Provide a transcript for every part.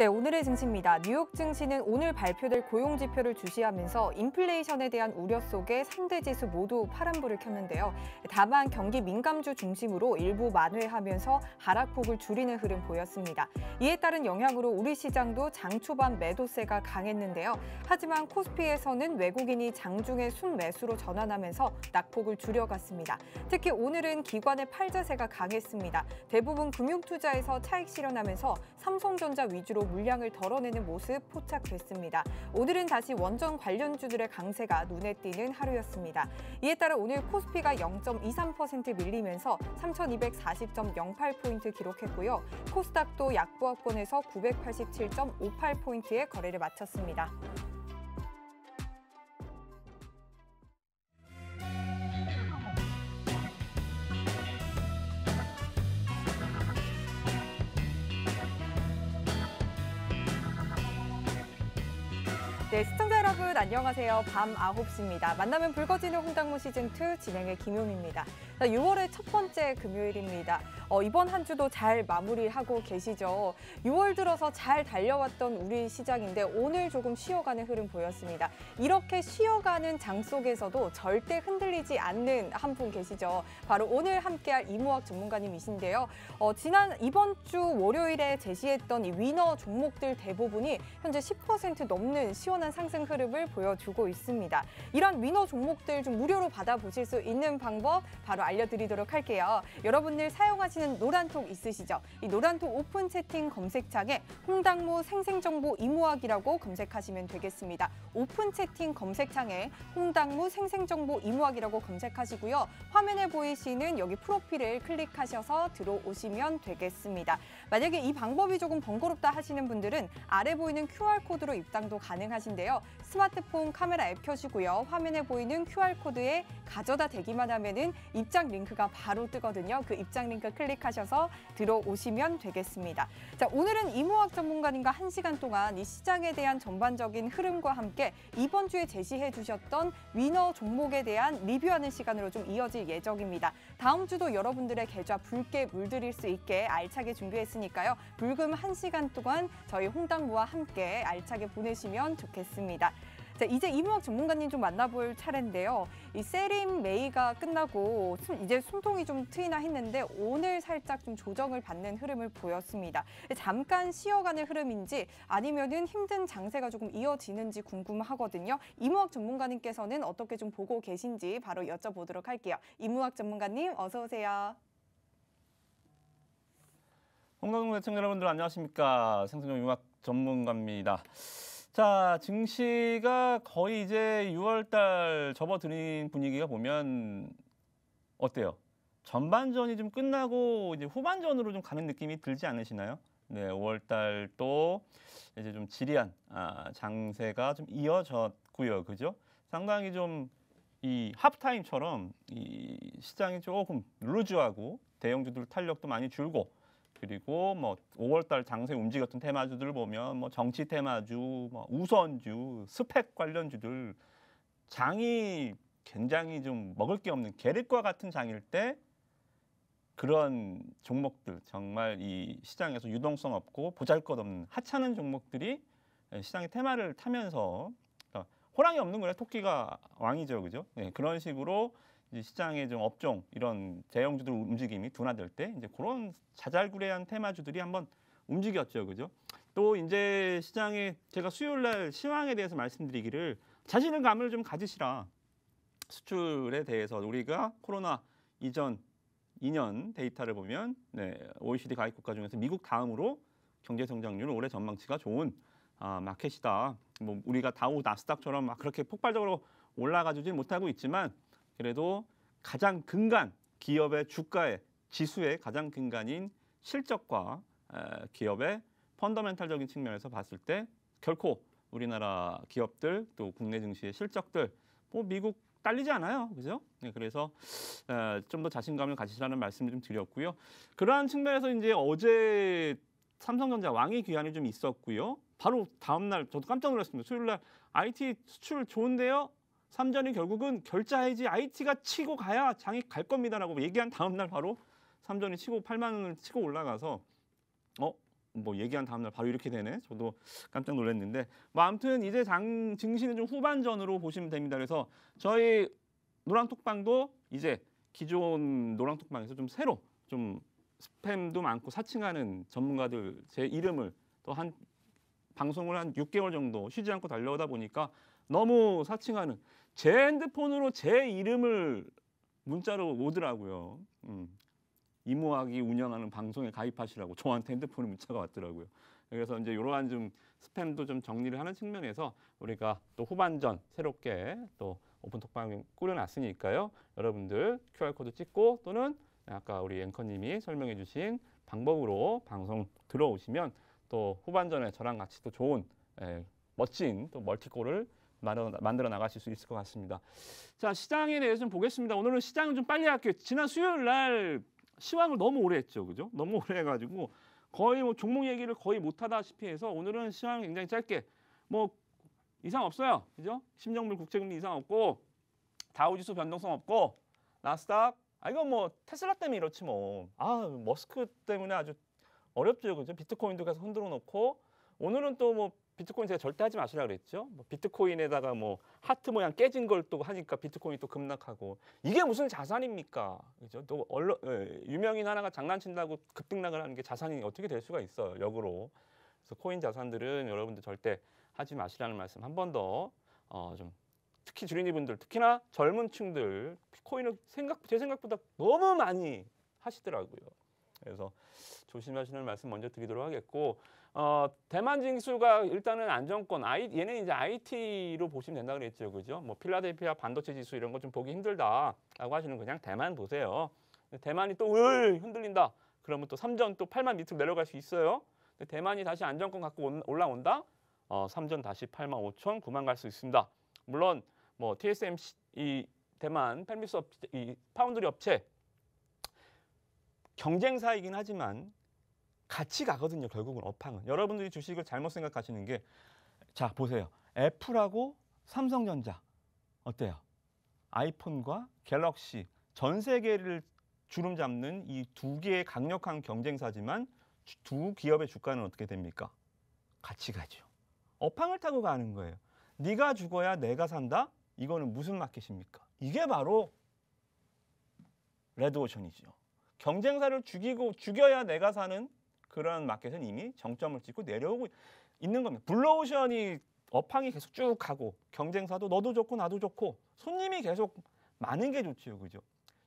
네, 오늘의 증시입니다. 뉴욕 증시는 오늘 발표될 고용 지표를 주시하면서 인플레이션에 대한 우려 속에 3대 지수 모두 파란불을 켰는데요. 다만 경기 민감주 중심으로 일부 만회하면서 하락폭을 줄이는 흐름 보였습니다. 이에 따른 영향으로 우리 시장도 장 초반 매도세가 강했는데요. 하지만 코스피에서는 외국인이 장중에 순매수로 전환하면서 낙폭을 줄여갔습니다. 특히 오늘은 기관의 팔자세가 강했습니다. 대부분 금융투자에서 차익 실현하면서 삼성전자 위주로 물량을 덜어내는 모습 포착됐습니다. 오늘은 다시 원전 관련주들의 강세가 눈에 띄는 하루였습니다. 이에 따라 오늘 코스피가 0.23% 밀리면서 3,240.08포인트 기록했고요. 코스닥도 약보합권에서 987.58포인트의 거래를 마쳤습니다. 네, 시청자 여러분 안녕하세요. 밤 9시입니다. 만나면 붉어지는 홍당무 시즌2 진행의 김용입니다. 6월의 첫 번째 금요일입니다. 이번 한 주도 잘 마무리하고 계시죠? 6월 들어서 잘 달려왔던 우리 시장인데 오늘 조금 쉬어가는 흐름 보였습니다. 이렇게 쉬어가는 장 속에서도 절대 흔들리지 않는 한 분 계시죠? 바로 오늘 함께할 이무학 전문가님이신데요. 이번 주 월요일에 제시했던 이 위너 종목들 대부분이 현재 10% 넘는 시원한 상승 흐름을 보여주고 있습니다. 이런 위너 종목들 좀 무료로 받아보실 수 있는 방법 바로 알려드리도록 할게요. 여러분들 사용하시는 노란톡 있으시죠? 이 노란톡 오픈 채팅 검색창에 홍당무 생생정보 이무학이라고 검색하시면 되겠습니다. 오픈 채팅 검색창에 홍당무 생생정보 이무학이라고 검색하시고요. 화면에 보이시는 여기 프로필을 클릭하셔서 들어오시면 되겠습니다. 만약에 이 방법이 조금 번거롭다 하시는 분들은 아래 보이는 QR코드로 입장도 가능하신데요. 스마트폰 카메라 앱 켜시고요. 화면에 보이는 QR코드에 가져다 대기만 하면은 입장 링크가 바로 뜨거든요. 그 입장 링크 클릭하셔서 들어오시면 되겠습니다. 자, 오늘은 이무학 전문가님과 1시간 동안 이 시장에 대한 전반적인 흐름과 함께 이번 주에 제시해 주셨던 위너 종목에 대한 리뷰하는 시간으로 좀 이어질 예정입니다. 다음 주도 여러분들의 계좌 붉게 물들일 수 있게 알차게 준비했으니까요. 불금 1시간 동안 저희 홍당무와 함께 알차게 보내시면 좋겠습니다. 자, 이제 이무학 전문가님 좀 만나볼 차례인데요. 이 세림 메이가 끝나고 이제 숨통이 좀 트이나 했는데 오늘 살짝 좀 조정을 받는 흐름을 보였습니다. 잠깐 쉬어가는 흐름인지 아니면은 힘든 장세가 조금 이어지는지 궁금하거든요. 이무학 전문가님께서는 어떻게 좀 보고 계신지 바로 여쭤보도록 할게요. 이무학 전문가님 어서 오세요. 홍당무 시청자 여러분들 안녕하십니까. 생생정보 이무학 전문가입니다. 자, 증시가 거의 이제 6월달 접어드는 분위기가 보면 어때요? 전반전이 좀 끝나고 이제 후반전으로 좀 가는 느낌이 들지 않으시나요? 네, 5월달 또 이제 좀 지리한 장세가 좀 이어졌고요, 그죠? 상당히 좀 이 하프타임처럼 이 시장이 조금 루즈하고 대형주들 탄력도 많이 줄고. 그리고 뭐 5월달 장세 움직였던 테마주들을 보면 뭐 정치 테마주, 뭐 우선주, 스펙 관련주들 장이 굉장히 좀 먹을 게 없는 계륵과 같은 장일 때 그런 종목들 정말 이 시장에서 유동성 없고 보잘것없는 하찮은 종목들이 시장의 테마를 타면서 호랑이 없는 거래 토끼가 왕이죠, 그죠? 네, 그런 식으로 시장의 좀 업종 이런 대형주들 움직임이 둔화될 때 이제 그런 자잘구레한 테마주들이 한번 움직였죠, 그죠? 또 이제 시장에 제가 수요일날 시황에 대해서 말씀드리기를 자신감을 좀 가지시라. 수출에 대해서 우리가 코로나 이전 2년 데이터를 보면 OECD 가입 국가 중에서 미국 다음으로 경제 성장률 올해 전망치가 좋은 마켓이다. 뭐 우리가 다우 나스닥처럼 막 그렇게 폭발적으로 올라가지 못하고 있지만. 그래도 가장 근간 기업의 주가의 지수의 가장 근간인 실적과 기업의 펀더멘탈적인 측면에서 봤을 때 결코 우리나라 기업들 또 국내 증시의 실적들 뭐 미국 딸리지 않아요, 그죠? 네, 그래서 좀 더 자신감을 가지시라는 말씀을 좀 드렸고요. 그러한 측면에서 이제 어제 삼성전자 왕의 귀환이 좀 있었고요. 바로 다음 날 저도 깜짝 놀랐습니다. 수요일 날 IT 수출 좋은데요. 삼전이 결국은 결자해지 IT가 치고 가야 장이 갈 겁니다라고 얘기한 다음 날 바로 삼전이 치고 8만 원을 치고 올라가서 뭐 얘기한 다음날 바로 이렇게 되네. 저도 깜짝 놀랐는데 뭐 아무튼 이제 증시는 좀 후반전으로 보시면 됩니다. 그래서 저희 노랑톡방도 이제 기존 노랑톡방에서 좀 새로 좀 스팸도 많고 사칭하는 전문가들 제 이름을 또 한 방송을 한 6개월 정도 쉬지 않고 달려오다 보니까 너무 사칭하는 제 핸드폰으로 제 이름을 문자로 오더라고요. 이모학이 운영하는 방송에 가입하시라고 저한테 핸드폰에 문자가 왔더라고요. 그래서 이제 이러한 좀 스팸도 좀 정리를 하는 측면에서 우리가 또 후반전 새롭게 또 오픈톡방 꾸려놨으니까요. 여러분들 QR코드 찍고 또는 아까 우리 앵커님이 설명해 주신 방법으로 방송 들어오시면 또 후반전에 저랑 같이 또 좋은 멋진 또 멀티골을 만들어 나가실 수 있을 것 같습니다. 자, 시장에 대해서 좀 보겠습니다. 오늘은 시장은 좀 빨리 할게요. 지난 수요일 날 시황을 너무 오래 했죠. 그죠? 너무 오래 해가지고 거의 뭐 종목 얘기를 거의 못하다시피 해서 오늘은 시황 굉장히 짧게 뭐 이상 없어요. 그죠? 심정물 국채금리 이상 없고 다우지수 변동성 없고 나스닥 이건 뭐 테슬라 때문에 이렇지 뭐. 머스크 때문에 아주 어렵죠. 그죠? 비트코인도 계속 흔들어 놓고 오늘은 또 뭐 비트코인 제가 절대 하지 마시라 그랬죠. 뭐 비트코인에다가 뭐 하트 모양 깨진 걸 또 하니까 비트코인이 또 급락하고 이게 무슨 자산입니까? 그죠? 또 유명인 하나가 장난친다고 급등락을 하는 게 자산이 어떻게 될 수가 있어요. 역으로. 그래서 코인 자산들은 여러분들 절대 하지 마시라는 말씀 한 번 더 좀 특히 주린이분들 특히나 젊은 층들 코인을 제 생각보다 너무 많이 하시더라고요. 그래서 조심하시는 말씀 먼저 드리도록 하겠고 대만 징수가 일단은 안정권 얘는 이제 IT로 보시면 된다 그랬죠. 그죠? 뭐 필라델피아 반도체 지수 이런 거 좀 보기 힘들다라고 하시는 그냥 대만 보세요. 대만이 또 흔들린다. 그러면 또 3전 또 8만 밑으로 내려갈 수 있어요. 대만이 다시 안정권 갖고 올라온다. 3전 다시 8만 5천 9만 갈 수 있습니다. 물론 뭐 TSMC 이 대만 펠미스 이 파운드리 업체 경쟁사이긴 하지만 같이 가거든요. 결국은 업황은. 여러분들이 주식을 잘못 생각하시는 게 자 보세요. 애플하고 삼성전자 어때요? 아이폰과 갤럭시 전 세계를 주름 잡는 이 두 개의 강력한 경쟁사지만 두 기업의 주가는 어떻게 됩니까? 같이 가죠. 업황을 타고 가는 거예요. 네가 죽어야 내가 산다? 이거는 무슨 마켓입니까? 이게 바로 레드오션이죠. 경쟁사를 죽여야 내가 사는 그런 마켓은 이미 정점을 찍고 내려오고 있는 겁니다. 블루오션이 업황이 계속 쭉 가고 경쟁사도 너도 좋고 나도 좋고 손님이 계속 많은 게 좋지요. 그죠?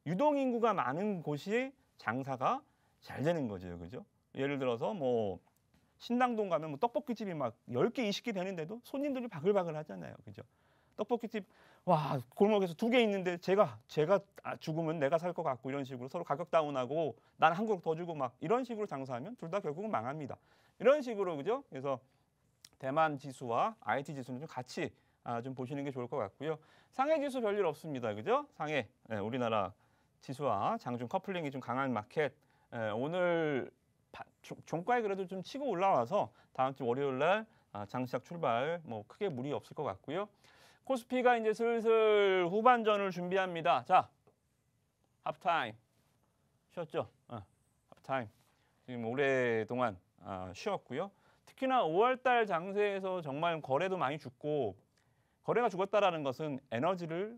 유동인구가 많은 곳이 장사가 잘 되는 거죠. 그죠? 예를 들어서 뭐 신당동 가면 뭐 떡볶이집이 막 10개, 20개 되는데도 손님들이 바글바글 하잖아요. 그죠? 떡볶이집 와 골목에서 2개 있는데 제가 죽으면 내가 살 것 같고 이런 식으로 서로 가격 다운하고 난 한 그릇 더 주고 막 이런 식으로 장사하면 둘 다 결국은 망합니다. 이런 식으로 그죠? 그래서 대만 지수와 IT 지수는 좀 같이 좀 보시는 게 좋을 것 같고요. 상해 지수 별일 없습니다. 그죠? 상해 우리나라 지수와 장중 커플링이 좀 강한 마켓. 오늘 종가에 그래도 좀 치고 올라와서 다음 주 월요일 날 장시작 출발 뭐 크게 무리 없을 것 같고요. 코스피가 이제 슬슬 후반전을 준비합니다. 자, 하프타임 쉬었죠? 하프타임 지금 오랫동안 쉬었고요. 특히나 5월달 장세에서 정말 거래도 많이 죽고 거래가 죽었다라는 것은 에너지를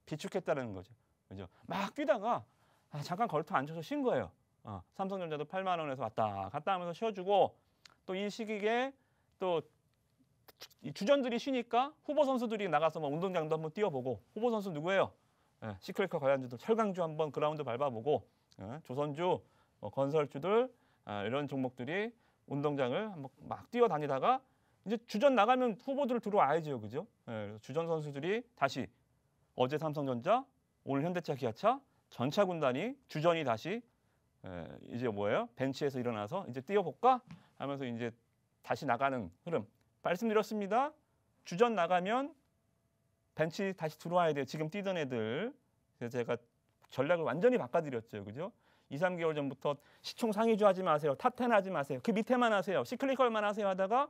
비축했다는 거죠. 그죠? 막 뛰다가 잠깐 걸터 앉아서 쉰 거예요. 삼성전자도 8만 원에서 왔다 갔다 하면서 쉬어주고 또 이 시기에 또 이 주전들이 쉬니까 후보 선수들이 나가서 뭐 운동장도 한번 뛰어보고 후보 선수 누구예요? 시크릿커 관련주들 철강주 한번 그라운드 밟아보고 조선주, 건설주들 이런 종목들이 운동장을 한번 막 뛰어다니다가 이제 주전 나가면 후보들 들어와야죠, 그죠? 주전 선수들이 다시 어제 삼성전자, 오늘 현대차, 기아차 전차 군단이 주전이 다시 이제 뭐예요? 벤치에서 일어나서 이제 뛰어볼까 하면서 이제 다시 나가는 흐름. 말씀드렸습니다. 주전 나가면 벤치 다시 들어와야 돼요. 지금 뛰던 애들. 그래서 제가 전략을 완전히 바꿔드렸죠. 그죠? 2, 3개월 전부터 시총 상위주 하지 마세요. 탑10 하지 마세요. 그 밑에만 하세요. 시클리컬만 하세요 하다가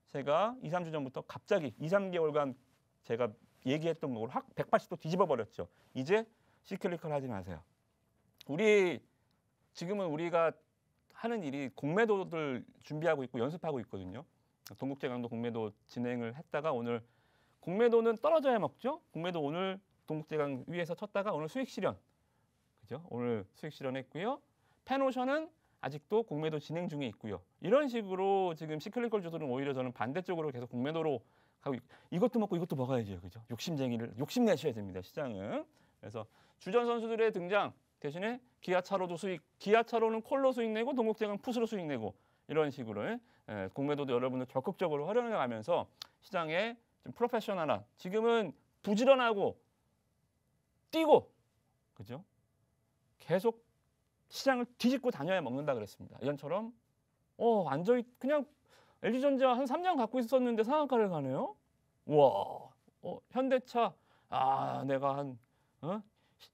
제가 2, 3주 전부터 갑자기 2, 3개월간 제가 얘기했던 걸 확 180도 뒤집어 버렸죠. 이제 시클리컬 하지 마세요. 지금은 우리가 하는 일이 공매도를 준비하고 있고 연습하고 있거든요. 동국제강도 공매도 진행을 했다가 오늘 공매도는 떨어져야 먹죠. 공매도 오늘 동국제강 위에서 쳤다가 오늘 수익 실현, 그죠? 오늘 수익 실현했고요. 펜오션은 아직도 공매도 진행 중에 있고요. 이런 식으로 지금 시클리컬 주들은 오히려 저는 반대쪽으로 계속 공매도로 가고 이것도 먹고 이것도 먹어야죠, 그죠? 욕심내셔야 됩니다, 시장은. 그래서 주전 선수들의 등장 대신에 기아차로도 수익, 기아차로는 콜로 수익 내고 동국제강 풋으로 수익 내고 이런 식으로 공매도도 여러분들 적극적으로 활용해 가면서 시장에 좀 프로페셔널한 지금은 부지런하고 뛰고 그죠? 계속 시장을 뒤집고 다녀야 먹는다 그랬습니다. 예전처럼 앉아 그냥 LG전자 한 3년 갖고 있었는데 상한가를 가네요. 와, 현대차 내가 한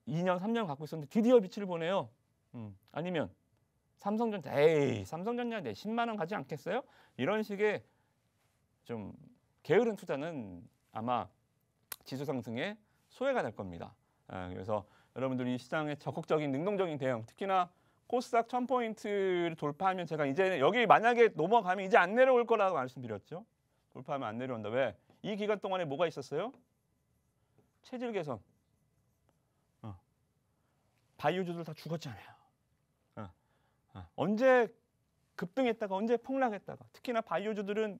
2년 3년 갖고 있었는데 드디어 빛을 보네요. 아니면 삼성전자, 삼성전자 내 10만 원 가지 않겠어요? 이런 식의 좀 게으른 투자는 아마 지수 상승에 소외가 될 겁니다. 그래서 여러분들이 시장의 적극적인 능동적인 대응, 특히나 코스닥 1000포인트를 돌파하면 제가 이제 여기 만약에 넘어가면 이제 안 내려올 거라고 말씀드렸죠. 돌파하면 안 내려온다. 왜? 이 기간 동안에 뭐가 있었어요? 체질 개선. 바이오주들 다 죽었잖아요. 언제 급등했다가 언제 폭락했다가 특히나 바이오주들은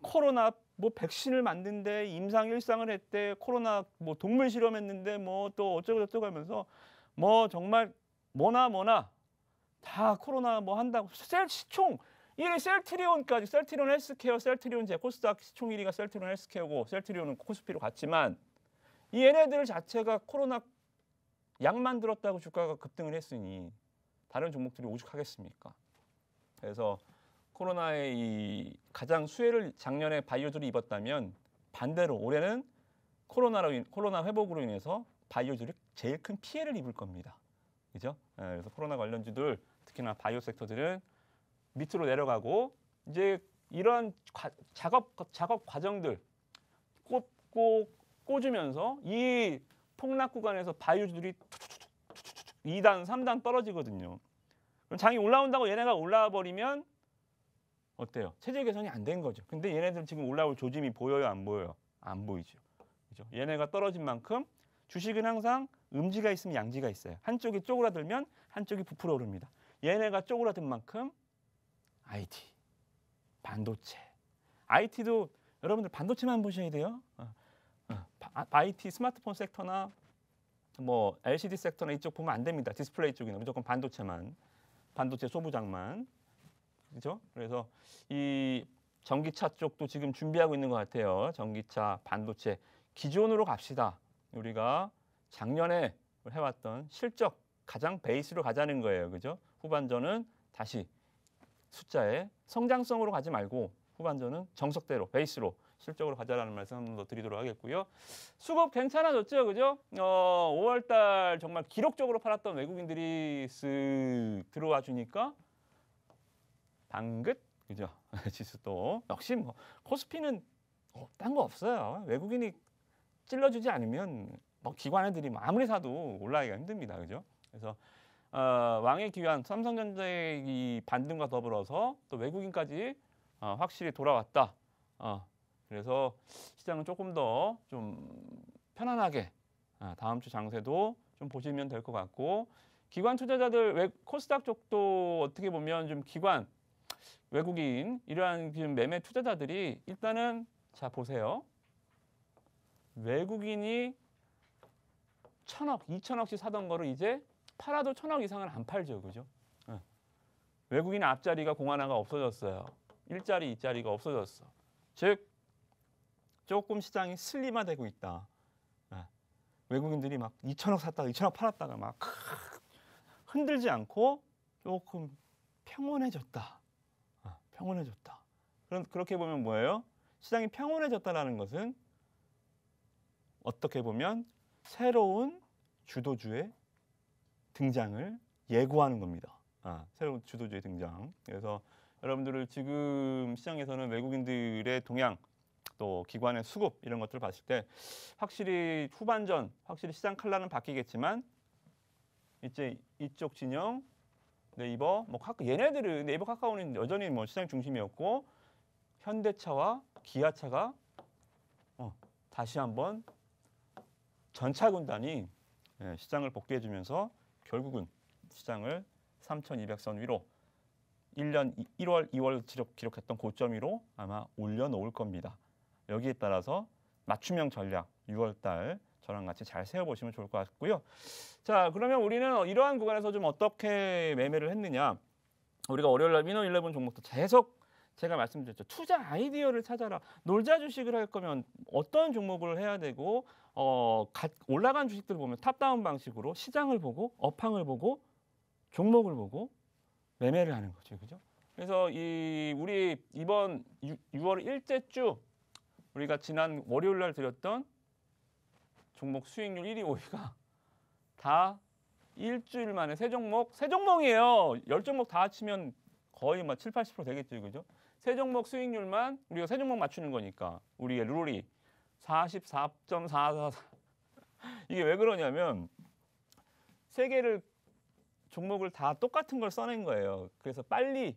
코로나 백신을 만든데 임상 일상을 했대, 코로나 동물 실험했는데 또 어쩌고 저쩌고 하면서 정말 뭐나 다 코로나 한다고 시총 1위 셀트리온까지, 셀트리온 헬스케어, 셀트리온 코스닥 시총 1위가 셀트리온 헬스케어고 셀트리온은 코스피로 갔지만 이 얘네들 자체가 코로나 약만 들었다고 주가가 급등을 했으니 다른 종목들이 오죽하겠습니까? 그래서 코로나의 이 가장 수혜를 작년에 바이오주들이 입었다면 반대로 올해는 코로나 회복으로 인해서 바이오주들이 제일 큰 피해를 입을 겁니다. 그죠? 그래서 코로나 관련주들 특히나 바이오 섹터들은 밑으로 내려가고 이제 이런 작업 과정들 꽂으면서 이 폭락 구간에서 바이오주들이 2단, 3단 떨어지거든요. 그럼 장이 올라온다고 얘네가 올라와 버리면 어때요? 체질 개선이 안 된 거죠. 근데 얘네들 지금 올라올 조짐이 보여요, 안 보여요? 안 보이죠. 그죠? 얘네가 떨어진 만큼 주식은 항상 음지가 있으면 양지가 있어요. 한쪽이 쪼그라들면 한쪽이 부풀어 오릅니다. 얘네가 쪼그라든 만큼 IT, 반도체. IT도 여러분들 반도체만 보셔야 돼요. IT 스마트폰 섹터나 LCD 섹터나 이쪽 보면 안 됩니다. 디스플레이 쪽이나 무조건 반도체만, 반도체 소부장만. 그렇죠? 그래서 이 전기차 쪽도 지금 준비하고 있는 것 같아요. 전기차, 반도체 기존으로 갑시다. 우리가 작년에 해왔던 실적 가장 베이스로 가자는 거예요. 그죠? 후반전은 다시 숫자의 성장성으로 가지 말고 후반전은 정석대로 베이스로 실적으로 가자라는 말씀 한 번 더 드리도록 하겠고요. 수급 괜찮아졌죠, 그죠? 5월달 정말 기록적으로 팔았던 외국인들이 쓱 들어와 주니까 방긋, 그죠? 지수도 역시 코스피는 딴 거 없어요. 외국인이 찔러주지 않으면 기관 애들이 아무리 사도 올라가기가 힘듭니다, 그죠? 그래서 왕의 기환, 삼성전자의 이 반등과 더불어서 또 외국인까지 확실히 돌아왔다. 그래서 시장은 조금 더 좀 편안하게 다음 주 장세도 좀 보시면 될 것 같고 기관 투자자들 코스닥 쪽도 어떻게 보면 좀 기관 외국인 이러한 지금 매매 투자자들이 일단은 자 보세요. 외국인이 1,000억, 2,000억씩 사던 거를 이제 팔아도 1,000억 이상은 안 팔죠, 그죠? 외국인 앞자리가 공하나가 없어졌어요. 1자리, 2자리가 없어졌어. 즉 조금 시장이 슬림화되고 있다. 외국인들이 막 2,000억 샀다가 2,000억 팔았다가 막 흔들지 않고 조금 평온해졌다. 평온해졌다. 그렇게 보면 뭐예요? 시장이 평온해졌다라는 것은 어떻게 보면 새로운 주도주의 등장을 예고하는 겁니다. 새로운 주도주의 등장. 그래서 여러분들을 지금 시장에서는 외국인들의 동향 또 기관의 수급 이런 것들을 봤을 때 확실히 후반전 확실히 시장 칼라는 바뀌겠지만 이제 이쪽 진영 네이버, 뭐 얘네들은 네이버, 카카오는 여전히 뭐 시장 중심이었고 현대차와 기아차가 다시 한번 전차 군단이 시장을 복귀해주면서 결국은 시장을 3,200선 위로 1년 1월, 2월 기록했던 고점 위로 아마 올려놓을 겁니다. 여기에 따라서 맞춤형 전략 6월달 저랑 같이 잘 세워보시면 좋을 것 같고요. 자, 그러면 우리는 이러한 구간에서 좀 어떻게 매매를 했느냐. 우리가 월요일날 위너11 종목도 계속 제가 말씀드렸죠. 투자 아이디어를 찾아라. 놀자 주식을 할 거면 어떤 종목을 해야 되고 올라간 주식들을 보면 탑다운 방식으로 시장을 보고 업황을 보고 종목을 보고 매매를 하는 거죠. 그죠? 그래서 우리 이번 6월 일째 주 우리가 지난 월요일 날 드렸던 종목 수익률 1위, 5위가 다 일주일 만에 세 종목이에요. 10종목 다 합치면 거의 막 7, 80% 되겠죠. 그죠? 세 종목 수익률만 우리가 세 종목 맞추는 거니까 우리의 룰이 44.44 이게 왜 그러냐면 세 개를 종목을 다 똑같은 걸 써낸 거예요. 그래서 빨리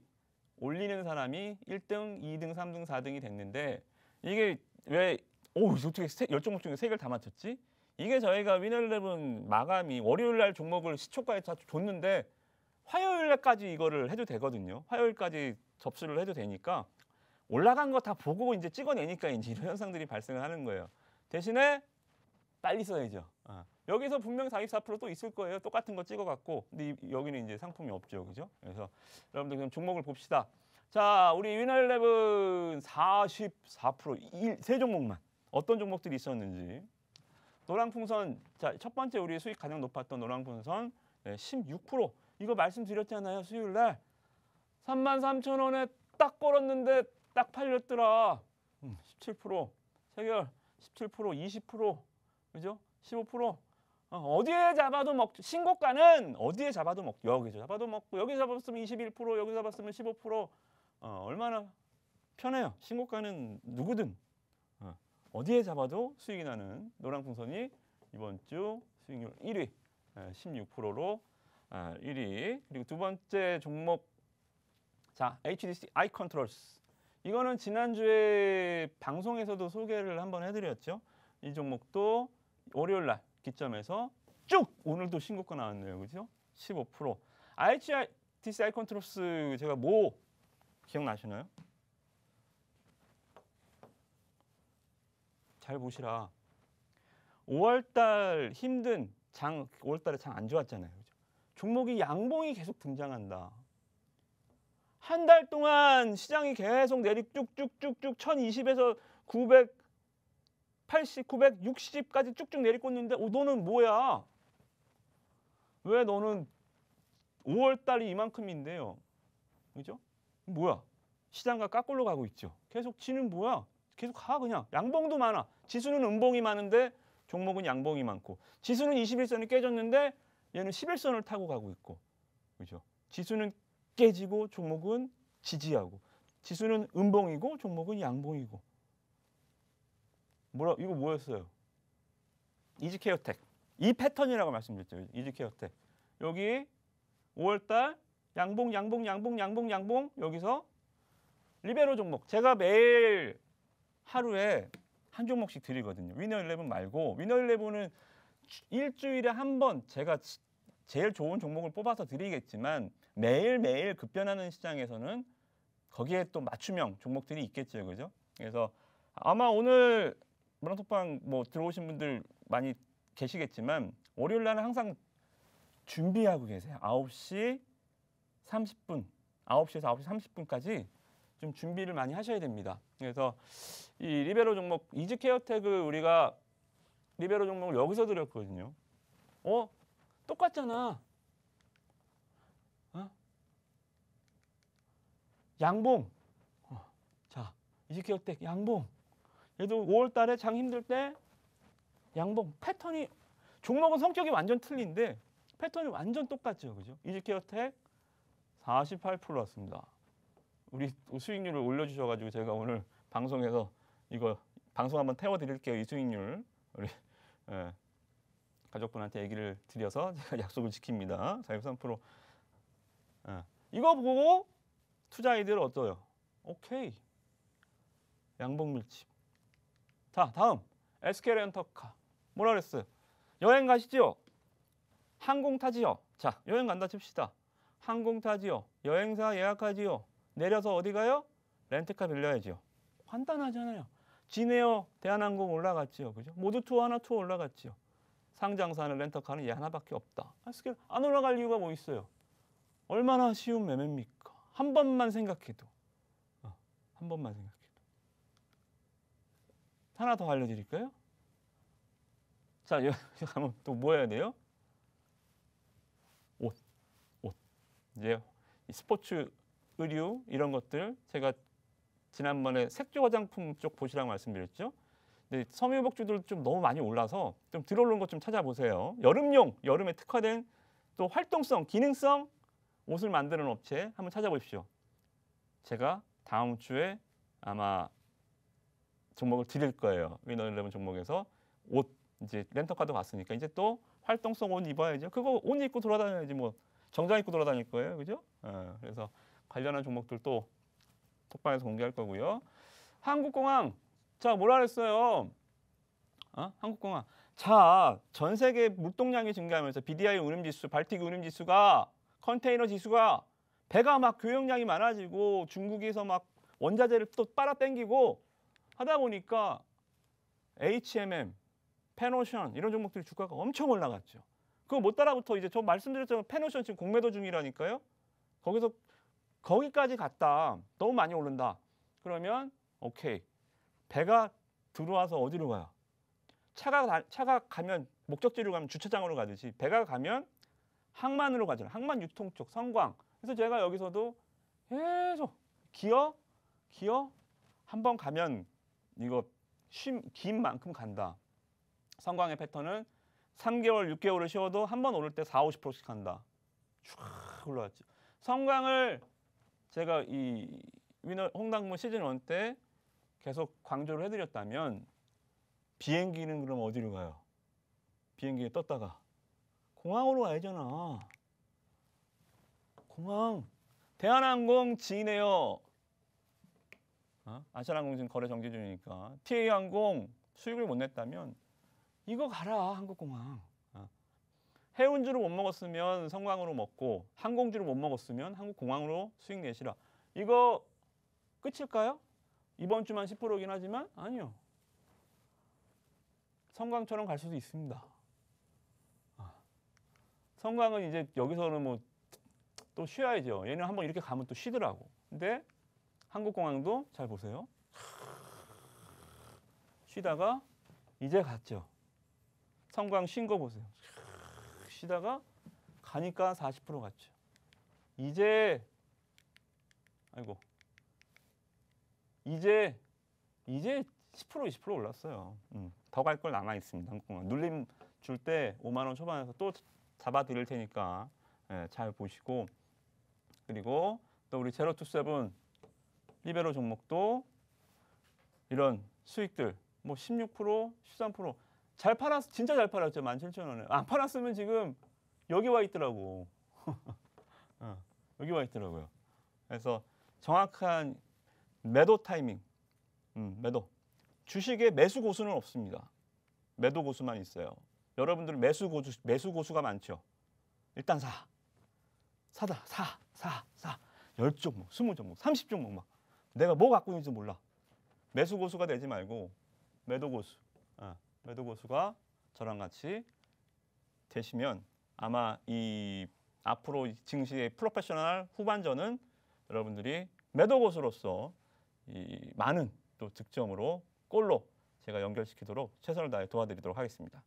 올리는 사람이 1등, 2등, 3등, 4등이 됐는데 이게 왜 어떻게 10종목 중에 3개를 다 맞췄지? 이게 저희가 위너11 마감이 월요일 날 종목을 시초가에 다 줬는데 화요일 날까지 이거를 해도 되거든요. 화요일까지 접수를 해도 되니까 올라간 거 다 보고 이제 찍어내니까 이제 이런 현상들이 발생을 하는 거예요. 대신에 빨리 써야죠. 여기서 분명 44%또 있을 거예요. 똑같은 거 찍어갖고. 근데 여기는 이제 상품이 없죠. 그죠? 그래서 여러분들 그럼 종목을 봅시다. 자, 우리 위너11 44%, 세 종목만. 어떤 종목들이 있었는지. 노랑풍선, 자, 첫 번째 우리 수익 가장 높았던 노랑풍선 16%. 이거 말씀드렸잖아요. 수요일 날. 33,000원에 딱 걸었는데 딱 팔렸더라. 17%. 세결 17%, 20%. 그죠? 15%. 어디에 잡아도 먹죠. 신고가는 어디에 잡아도 먹죠. 여기서 잡아도 먹고 여기 잡았으면 21%, 여기 잡았으면 15%. 얼마나 편해요. 신고가는 누구든 어디에 잡아도 수익이 나는 노랑풍선이 이번 주 수익률 1위, 16%로 1위. 그리고 두 번째 종목, 자, HDC 아이컨트롤스. 이거는 지난주에 방송에서도 소개를 한번 해드렸죠. 이 종목도 월요일 날 기점에서 쭉 오늘도 신고가 나왔네요. 그죠? 15%. HDC 아이컨트롤스 제가 뭐 기억나시나요? 잘 보시라. 5월달 힘든 5월달에 장 안 좋았잖아요. 그죠? 종목이 양봉이 계속 등장한다. 한 달 동안 시장이 계속 쭉쭉쭉쭉 1020에서 980, 960까지 쭉쭉 내리꽂는데 너는 뭐야? 왜 너는 5월달이 이만큼인데요. 그죠? 뭐야? 시장과 까꿀로 가고 있죠. 계속 지는 뭐야? 계속 가 그냥. 양봉도 많아. 지수는 음봉이 많은데 종목은 양봉이 많고. 지수는 21선이 깨졌는데 얘는 11선을 타고 가고 있고. 그죠? 지수는 깨지고 종목은 지지하고. 지수는 음봉이고 종목은 양봉이고. 이거 뭐였어요? 이지케어텍. 이 패턴이라고 말씀드렸죠. 이지케어텍. 여기 5월달 양봉, 양봉, 양봉, 양봉, 양봉. 여기서 리베로 종목. 제가 매일 하루에 한 종목씩 드리거든요. 위너11 말고 위너11은 일주일에 한 번 제가 제일 좋은 종목을 뽑아서 드리겠지만 매일매일 급변하는 시장에서는 거기에 또 맞춤형 종목들이 있겠죠. 그죠? 그래서 아마 오늘 문화톡방 뭐 들어오신 분들 많이 계시겠지만 월요일 날은 항상 준비하고 계세요. 9시 30분, 9시에서 9시 30분까지 좀 준비를 많이 하셔야 됩니다. 그래서 이 리베로 종목 이지케어텍을 우리가 리베로 종목을 여기서 드렸거든요. 똑같잖아. 양봉. 자, 이지케어텍 양봉. 얘도 5월 달에 장 힘들 때 양봉. 패턴이 종목은 성격이 완전 틀린데 패턴이 완전 똑같죠. 그죠? 이지케어텍 48% 왔습니다. 우리 수익률을 올려주셔가지고 제가 오늘 방송에서 이거 방송 한번 태워드릴게요. 이 수익률 우리 가족분한테 얘기를 드려서 제가 약속을 지킵니다. 43%. 이거 보고 투자 아이디어를 얻어요. 오케이. 양복 밀집. 자, 다음 SK 렌터카. 뭐라 그랬어요? 여행 가시죠? 항공 타지요? 자, 여행 간다 칩시다. 항공 타지요? 여행사 예약하지요? 내려서 어디 가요? 렌트카 빌려야지요. 간단하잖아요. 진에어 대한항공 올라갔지요. 그죠? 모두 투어 하나 투어 올라갔지요. 상장사는 렌터카는 얘 하나밖에 없다. SK 안 올라갈 이유가 뭐 있어요? 얼마나 쉬운 매매입니까? 한 번만 생각해도. 한 번만 생각해도. 하나 더 알려드릴까요? 자, 여기 가면 또 뭐 해야 돼요? 옷. 이제 스포츠 의류 이런 것들 제가 지난번에 색조 화장품 쪽 보시라고 말씀드렸죠. 근데 섬유복주들 좀 너무 많이 올라서 좀 들어오는 것 좀 찾아보세요. 여름용, 여름에 특화된 또 활동성, 기능성 옷을 만드는 업체 한번 찾아보십시오. 제가 다음 주에 아마 종목을 드릴 거예요. 위너11 종목에서 옷 이제 렌터카도 갔으니까 이제 또 활동성 옷 입어야죠. 그거 옷 입고 돌아다녀야지 뭐 정장 입고 돌아다닐 거예요, 그죠? 그래서 관련한 종목들 또 톡방에서 공개할 거고요. 한국공항, 자 뭐라 그랬어요? 한국공항. 자, 전 세계 물동량이 증가하면서 BDI 운임지수, 발틱 운임지수가 컨테이너 지수가 배가 막 교역량이 많아지고 중국에서 막 원자재를 또 빨아당기고 하다 보니까 HMM, 페노션 이런 종목들이 주가가 엄청 올라갔죠. 그거 못 따라붙어 이제 저 말씀드렸잖아요. 페노션 지금 공매도 중이라니까요. 거기까지 갔다. 너무 많이 오른다. 그러면 오케이. 배가 들어와서 어디로 가요? 차가 가면 목적지로 가면 주차장으로 가듯이 배가 가면 항만으로 가잖아요. 항만 유통 쪽 성광. 그래서 제가 여기서도 계속 기어 한번 가면 이거 긴 만큼 간다. 성광의 패턴은 3개월, 6개월을 쉬어도 한 번 오를 때 40~50%씩 간다. 쭉 올라왔죠. 성광을 제가 이 위너 홍당무 시즌 1 때 계속 강조를 해드렸다면 비행기는 그럼 어디로 가요? 비행기에 떴다가 공항으로 가야잖아. 공항. 대한항공, 진에어, 아시아나항공 지금 거래 정지 중이니까 TA항공 수익을 못 냈다면 이거 가라 한국공항. 해운주를 못 먹었으면 성광으로 먹고 항공주를 못 먹었으면 한국공항으로 수익 내시라. 이거 끝일까요? 이번 주만 10%긴 하지만 아니요. 성광처럼 갈 수도 있습니다. 성광은 이제 여기서는 뭐 또 쉬어야죠. 얘는 한번 이렇게 가면 또 쉬더라고. 근데 한국공항도 잘 보세요. 쉬다가 이제 갔죠. 성광 쉰 거 보세요. 쉬다가 가니까 40% 갔죠. 이제 10% 20% 올랐어요. 더 갈 걸 남아 있습니다. 한국공항 눌림 줄 때 5만 원 초반에서 또 잡아 드릴 테니까 잘 보시고, 그리고 또 우리 제로투세븐 리베로 종목도 이런 수익들 뭐 16%, 13% 잘 팔았, 진짜 잘 팔았죠. 17,000원에. 안 팔았으면 지금 여기 와 있더라고. 여기 와 있더라고요. 그래서 정확한 매도 타이밍, 매도. 주식에 매수 고수는 없습니다. 매도 고수만 있어요. 여러분들은 매수 고수가 많죠. 일단 사다. 10종목, 20종목, 30종목 막. 내가 뭐 갖고 있는지 몰라. 매수 고수가 되지 말고 매도 고수. 매도 고수가 저랑 같이 되시면 아마 이 앞으로 증시의 프로페셔널 후반전은 여러분들이 매도 고수로서 이 많은 또 득점으로 골로 제가 연결시키도록 최선을 다해 도와드리도록 하겠습니다.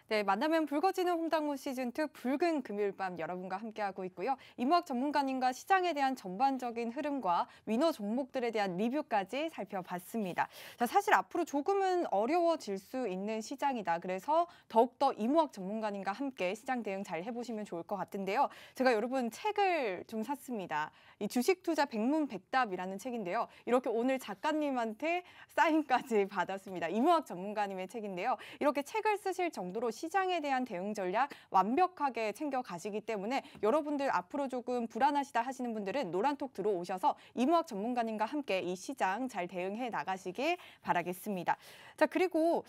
네, 만나면 붉어지는 홍당무 시즌2 붉은 금요일 밤 여러분과 함께하고 있고요. 이무학 전문가님과 시장에 대한 전반적인 흐름과 위너 종목들에 대한 리뷰까지 살펴봤습니다. 자, 사실 앞으로 조금은 어려워질 수 있는 시장이다. 그래서 더욱더 이무학 전문가님과 함께 시장 대응 잘 해보시면 좋을 것 같은데요. 제가 여러분 책을 좀 샀습니다. 이 주식 투자 백문백답이라는 책인데요. 이렇게 오늘 작가님한테 사인까지 받았습니다. 이무학 전문가님의 책인데요. 이렇게 책을 쓰실 정도로 시장에 대한 대응 전략 완벽하게 챙겨 가시기 때문에 여러분들 앞으로 조금 불안하시다 하시는 분들은 노란톡 들어오셔서 이무학 전문가님과 함께 이 시장 잘 대응해 나가시길 바라겠습니다. 자, 그리고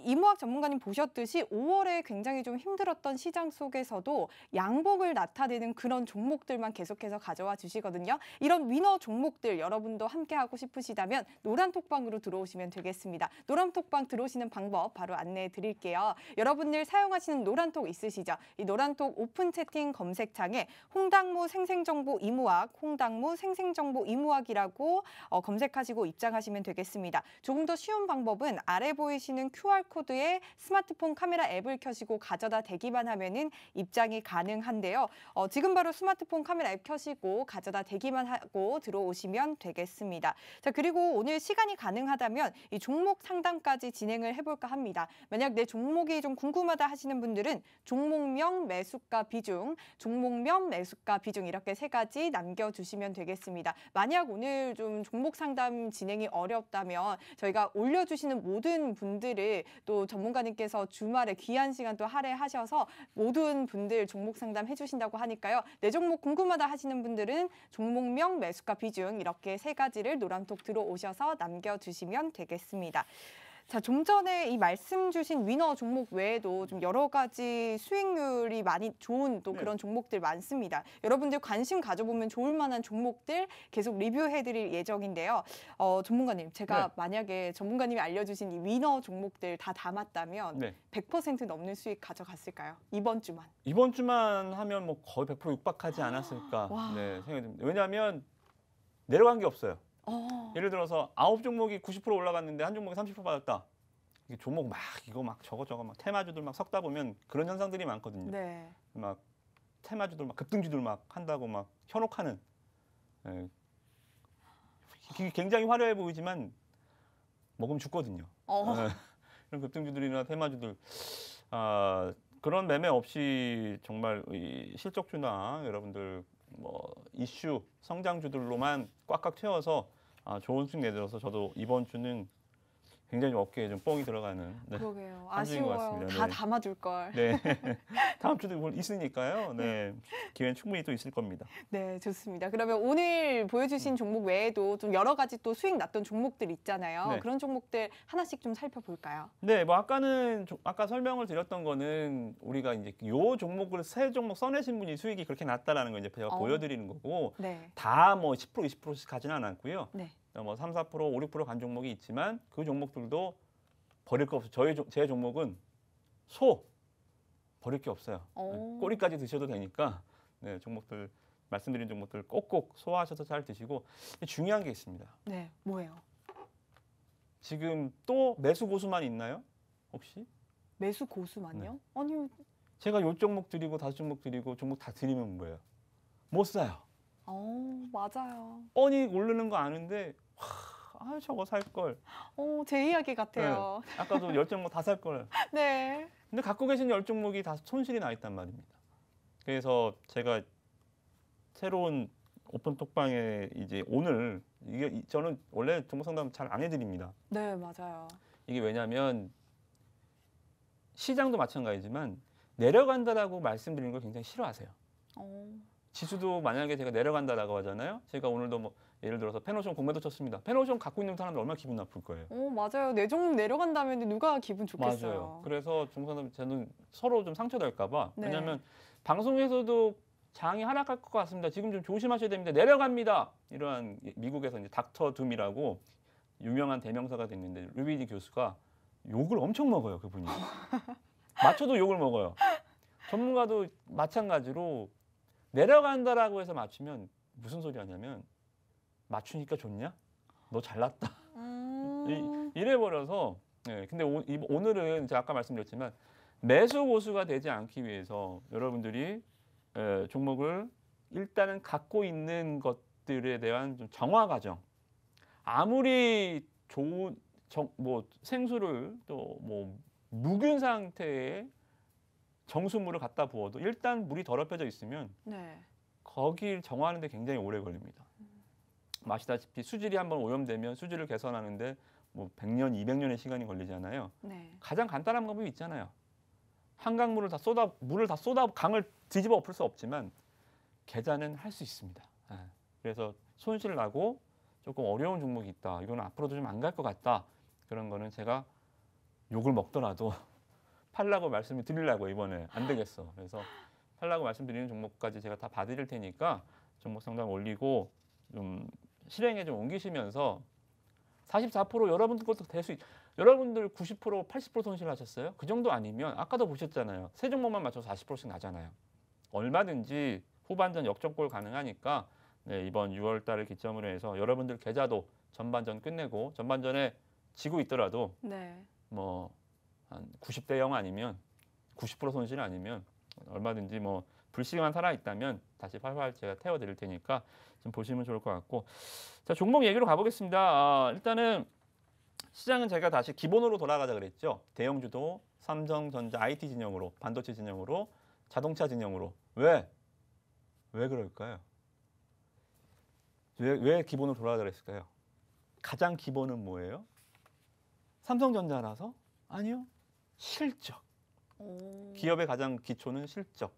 이무학 전문가님 보셨듯이 5월에 굉장히 좀 힘들었던 시장 속에서도 양복을 나타내는 그런 종목들만 계속해서 가져와 주시거든요. 이런 위너 종목들 여러분도 함께하고 싶으시다면 노란톡방으로 들어오시면 되겠습니다. 노란톡방 들어오시는 방법 바로 안내해 드릴게요. 여러분들 사용하시는 노란톡 있으시죠? 이 노란톡 오픈 채팅 검색창에 홍당무 생생정보 이무학, 홍당무 생생정보 이무학이라고 검색하시고 입장하시면 되겠습니다. 조금 더 쉬운 방법은 아래 보이시는 QR코드에 스마트폰 카메라 앱을 켜시고 가져다 대기만 하면은 입장이 가능한데요. 지금 바로 스마트폰 카메라 앱 켜시고 가져다 대기만 하고 들어오시면 되겠습니다. 자, 그리고 오늘 시간이 가능하다면 이 종목 상담까지 진행을 해볼까 합니다. 만약 내 종목이 좀 궁금하다 하시는 분들은 종목명, 매수가 비중, 종목명, 매수가 비중 이렇게 세 가지 남겨주시면 되겠습니다. 만약 오늘 좀 종목 상담 진행이 어렵다면 저희가 올려주시는 모든 분들을 또 전문가님께서 주말에 귀한 시간 또 할애하셔서 모든 분들 종목 상담 해주신다고 하니까요. 내 종목 궁금하다 하시는 분들은 종목명, 매수가 비중 이렇게 세 가지를 노란톡 들어오셔서 남겨주시면 되겠습니다. 자, 좀 전에 이 말씀 주신 위너 종목 외에도 좀 여러 가지 수익률이 많이 좋은 또 그런 종목들 많습니다. 여러분들 관심 가져보면 좋을 만한 종목들 계속 리뷰해드릴 예정인데요. 전문가님, 제가 만약에 전문가님이 알려주신 이 위너 종목들 다 담았다면 100% 넘는 수익 가져갔을까요? 이번 주만. 이번 주만 하면 뭐 거의 100% 육박하지 않았을까 생각이 듭니다. 왜냐하면 내려간 게 없어요. 예를 들어서 9종목이 90% 올라갔는데 한 종목이 30% 받았다. 이게 종목 막 이거 막 저거 막 테마주들 막 섞다 보면 그런 현상들이 많거든요. 막 테마주들 막 급등주들 막 한다고 막 현혹하는. 이게 굉장히 화려해 보이지만 먹으면 죽거든요. 그런 급등주들이나 테마주들 그런 매매 없이 정말 이 실적주나 여러분들 뭐 이슈 성장주들로만 꽉꽉 채워서 좋은 수익 내들어서 저도 이번 주는 굉장히 좀 어깨에 좀 뻥이 들어가는 그러게요. 한 주인 것 아쉬워요. 같습니다. 다 담아둘 걸. 네. 다음 주도 뭘 있으니까요. 기회는 충분히 또 있을 겁니다. 네, 좋습니다. 그러면 오늘 보여주신 종목 외에도 좀 여러 가지 또 수익 났던 종목들 있잖아요. 그런 종목들 하나씩 좀 살펴볼까요? 네, 뭐 아까 설명을 드렸던 거는 우리가 이제 요 종목을 세 종목 써내신 분이 수익이 그렇게 났다라는 걸 이제 제가 보여드리는 거고 다 뭐 10% 20%씩 가지는 않았고요. 뭐 3, 4%, 5, 6% 간 종목이 있지만 그 종목들도 버릴 거 없어요. 제 종목은 버릴 게 없어요. 꼬리까지 드셔도 되니까 종목들 말씀드린 종목들 꼭꼭 소화하셔서 잘 드시고 중요한 게 있습니다. 네, 뭐예요? 지금 또 매수 고수만 있나요? 혹시? 매수 고수만요? 아니요. 제가 요 종목 드리고 5종목 드리고 종목 다 드리면 뭐예요? 못 사요. 맞아요. 뻔히 오르는 거 아는데 저거 살 걸. 제 이야기 같아요. 아까도 10종목 다 살 걸. 네. 근데 갖고 계신 10종목이 다 손실이 나 있단 말입니다. 그래서 제가 새로운 오픈 톡방에 이제 오늘 이게 저는 원래 종목 상담 잘 안 해드립니다. 네, 맞아요. 이게 왜냐하면 시장도 마찬가지지만 내려간다라고 말씀드리는 걸 굉장히 싫어하세요. 지수도 만약에 제가 내려간다라고 하잖아요. 제가 오늘도 뭐 예를 들어서 펜옵션 공매도 쳤습니다. 펜옵션 갖고 있는 사람들 얼마나 기분 나쁠 거예요. 맞아요. 내 종목 내려간다면 누가 기분 좋겠어요. 맞아요. 그래서 종목상담 저는 서로 좀 상처될까 봐. 왜냐하면 방송에서도 장이 하락할 것 같습니다. 지금 좀 조심하셔야 됩니다. 내려갑니다. 이러한 미국에서 이제 닥터 둠이라고 유명한 대명사가 됐는데 루비디 교수가 욕을 엄청 먹어요. 그분이. 맞춰도 욕을 먹어요. 전문가도 마찬가지로 내려간다라고 해서 맞추면 무슨 소리 하냐면 맞추니까 좋냐? 너 잘났다. 이래버려서 근데 오늘은 제가 아까 말씀드렸지만 매수 고수가 되지 않기 위해서 여러분들이 종목을 일단은 갖고 있는 것들에 대한 좀 정화 과정. 아무리 좋은 뭐 생수를 또 뭐 묵은 상태의 정수물을 갖다 부어도 일단 물이 더럽혀져 있으면 네. 거기를 정화하는 데 굉장히 오래 걸립니다. 아시다시피 수질이 한번 오염되면 수질을 개선하는데 뭐 100년, 200년의 시간이 걸리잖아요. 네. 가장 간단한 방법이 있잖아요. 한강물을 물을 다 쏟아 강을 뒤집어 엎을 수 없지만 계좌는 할 수 있습니다. 그래서 손실 나고 조금 어려운 종목이 있다. 이거는 앞으로도 좀 안 갈 것 같다. 그런 거는 제가 욕을 먹더라도 팔라고 말씀을 드리려고 이번에 안 되겠어. 그래서 팔라고 말씀드리는 종목까지 제가 다 봐드릴 테니까 종목 상담 올리고 좀 실행에 좀 옮기시면서 44% 여러분들 것도 될 수 여러분들 90% 80% 손실하셨어요? 그 정도 아니면 아까도 보셨잖아요. 세 종목만 맞춰서 40%씩 나잖아요. 얼마든지 후반전 역전골 가능하니까 네, 이번 6월 달을 기점으로 해서 여러분들 계좌도 전반전 끝내고 전반전에 지고 있더라도 네. 뭐 한 90대 0 아니면 90% 손실 아니면 얼마든지 뭐 불씨만 살아 있다면 다시 활활 제가 태워 드릴 테니까 좀 보시면 좋을 것 같고. 자, 종목 얘기로 가보겠습니다. 일단은 시장은 제가 다시 기본으로 돌아가자 그랬죠. 대형주도 삼성전자 IT 진영으로, 반도체 진영으로, 자동차 진영으로. 왜 그럴까요? 왜 기본으로 돌아가자 그랬을까요? 가장 기본은 뭐예요? 삼성전자라서? 아니요. 실적. 오. 기업의 가장 기초는 실적.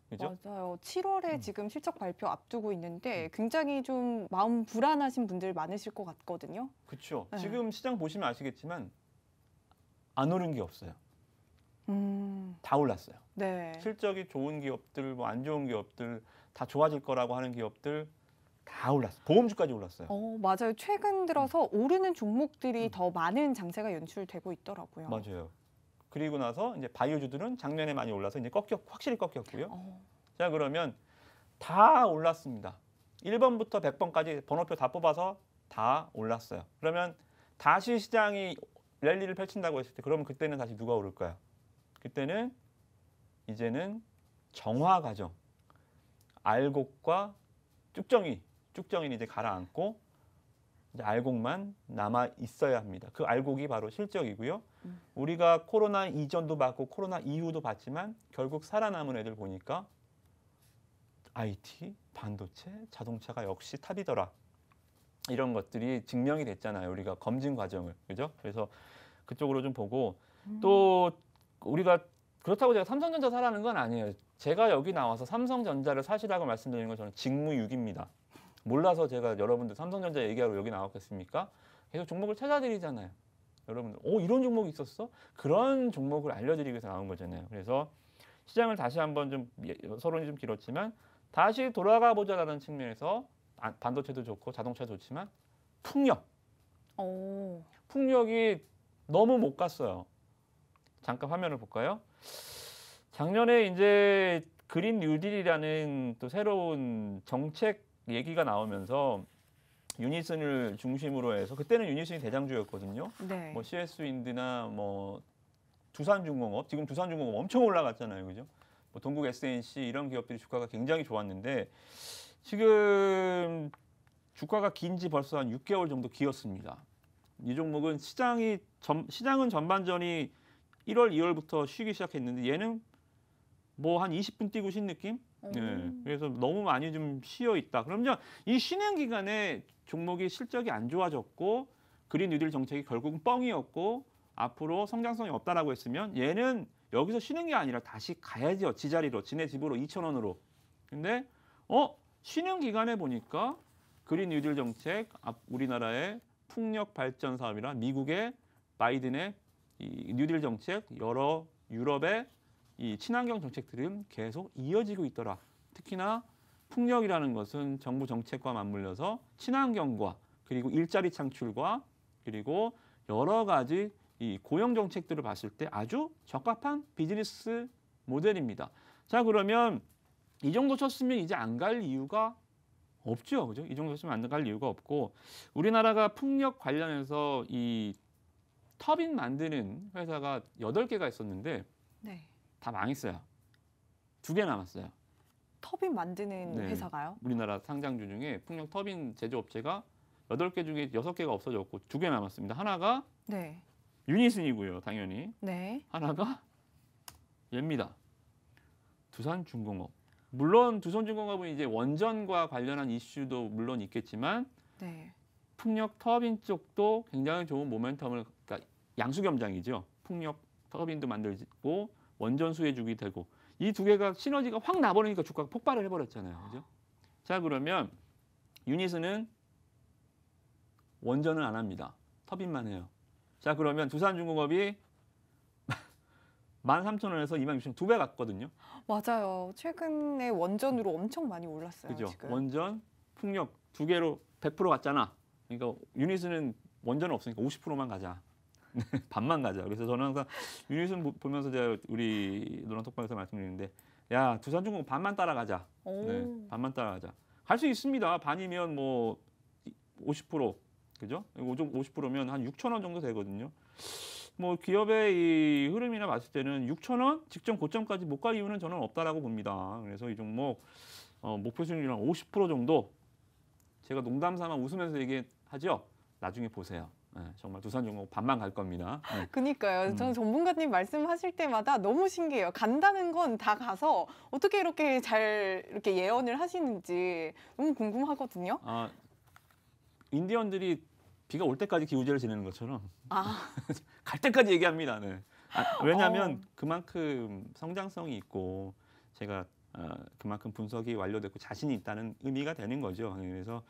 그죠? 맞아요. 7월에 지금 실적 발표 앞두고 있는데 굉장히 좀 마음 불안하신 분들 많으실 것 같거든요. 그렇죠. 네. 지금 시장 보시면 아시겠지만 안 오른 게 없어요. 다 올랐어요. 네. 실적이 좋은 기업들, 뭐 안 좋은 기업들, 다 좋아질 거라고 하는 기업들 다 올랐어요. 보험주까지 올랐어요. 맞아요. 최근 들어서 오르는 종목들이 더 많은 장세가 연출되고 있더라고요. 맞아요. 그리고 나서 이제 바이오주들은 작년에 많이 올라서 이제 확실히 꺾였고요. 자, 그러면 다 올랐습니다. 1번부터 100번까지 번호표 다 뽑아서 다 올랐어요. 그러면 다시 시장이 랠리를 펼친다고 했을 때 그러면 그때는 다시 누가 오를까요? 그때는 이제는 정화 과정. 알곡과 쭉정이는 이제 가라앉고 이제 알곡만 남아 있어야 합니다. 그 알곡이 바로 실적이고요. 우리가 코로나 이전도 봤고 코로나 이후도 봤지만 결국 살아남은 애들 보니까 IT, 반도체, 자동차가 역시 탑이더라. 이런 것들이 증명이 됐잖아요. 우리가 검증 과정을. 그죠? 그래서 그쪽으로 좀 보고 또 우리가 그렇다고 제가 삼성전자 사라는 건 아니에요. 제가 여기 나와서 삼성전자를 사시라고 말씀드리는 건 저는 직무유기입니다. 몰라서 제가 여러분들 삼성전자 얘기하러 여기 나왔겠습니까? 계속 종목을 찾아드리잖아요. 여러분들, 이런 종목이 있었어? 그런 종목을 알려드리기 위해서 나온 거잖아요. 그래서 시장을 다시 한번 좀 서론이 좀 길었지만 다시 돌아가 보자라는 측면에서 반도체도 좋고 자동차도 좋지만 풍력이 너무 못 갔어요. 잠깐 화면을 볼까요? 작년에 이제 그린 뉴딜이라는 또 새로운 정책 얘기가 나오면서 유니슨을 중심으로 해서 그때는 유니슨이 대장주였거든요. 네. 뭐 CS윈드나 뭐 두산중공업, 지금 두산중공업 엄청 올라갔잖아요, 그죠? 뭐 동국 SNC 이런 기업들이 주가가 굉장히 좋았는데 지금 주가가 긴지 벌써 한 6개월 정도 기었습니다. 이 종목은 시장은 전반전이 1월, 2월부터 쉬기 시작했는데 얘는 뭐 한 20분 뛰고 쉰 느낌? 네. 그래서 너무 많이 좀 쉬어 있다. 그러면 이 쉬는 기간에 종목이 실적이 안 좋아졌고 그린 뉴딜 정책이 결국은 뻥이었고 앞으로 성장성이 없다라고 했으면 얘는 여기서 쉬는 게 아니라 다시 가야죠. 지자리로, 지네 집으로 2,000원으로. 근데 쉬는 기간에 보니까 그린 뉴딜 정책, 우리나라의 풍력 발전 사업이나 미국의 바이든의 이 뉴딜 정책, 여러 유럽의 이 친환경 정책들은 계속 이어지고 있더라. 특히나 풍력이라는 것은 정부 정책과 맞물려서 친환경과 그리고 일자리 창출과 그리고 여러 가지 이 고용 정책들을 봤을 때 아주 적합한 비즈니스 모델입니다. 자, 그러면 이 정도 쳤으면 이제 안 갈 이유가 없죠. 그죠? 이 정도 쳤으면 안 갈 이유가 없고 우리나라가 풍력 관련해서 이 터빈 만드는 회사가 8개가 있었는데 네. 다 망했어요. 2개 남았어요. 터빈 만드는 네. 회사가요? 우리나라 상장주 중에 풍력 터빈 제조업체가 8개 중에 6개가 없어졌고 2개 남았습니다. 하나가 네. 유니슨이고요, 당연히. 네. 하나가 얘입니다. 두산중공업. 물론 두산중공업은 이제 원전과 관련한 이슈도 물론 있겠지만 네. 풍력 터빈 쪽도 굉장히 좋은 모멘텀을, 그러니까 양수겸장이죠. 풍력 터빈도 만들고 원전 수혜주기 되고 이 2개가 시너지가 확 나버리니까 주가가 폭발을 해버렸잖아요. 그죠? 자, 그러면 유니스는 원전은 안 합니다. 터빈만 해요. 자, 그러면 두산중공업이 13,000원에서 26,000원 2배 갔거든요. 맞아요. 최근에 원전으로 엄청 많이 올랐어요. 그죠? 지금. 원전, 풍력 2개로 100% 갔잖아. 그러니까 유니스는 원전은 없으니까 50%만 가자. 반만 가자. 그래서 저는 항상 유니슨 보면서 제가 우리 노란톡방에서 말씀드리는데, 야, 두산중공업 반만 따라가자. 오. 네, 반만 따라가자. 갈 수 있습니다. 반이면 뭐 50%, 그죠? 50%면 한 6,000원 정도 되거든요. 뭐 기업의 이 흐름이나 봤을 때는 6,000원 직전 고점까지 못 갈 이유는 저는 없다라고 봅니다. 그래서 이 종목 목표 수익률 한 50% 정도, 제가 농담 삼아 웃으면서 얘기하죠. 나중에 보세요. 네, 정말 두산중공업 반만 갈 겁니다. 네. 그니까요. 저는 전문가님 말씀하실 때마다 너무 신기해요. 간다는 건 다 가서 어떻게 이렇게 잘 이렇게 예언을 하시는지 너무 궁금하거든요. 아, 인디언들이 비가 올 때까지 기우제를 지내는 것처럼 아, 갈 때까지 얘기합니다. 네. 왜냐하면 어. 그만큼 성장성이 있고 제가 그만큼 분석이 완료됐고 자신이 있다는 의미가 되는 거죠. 그래서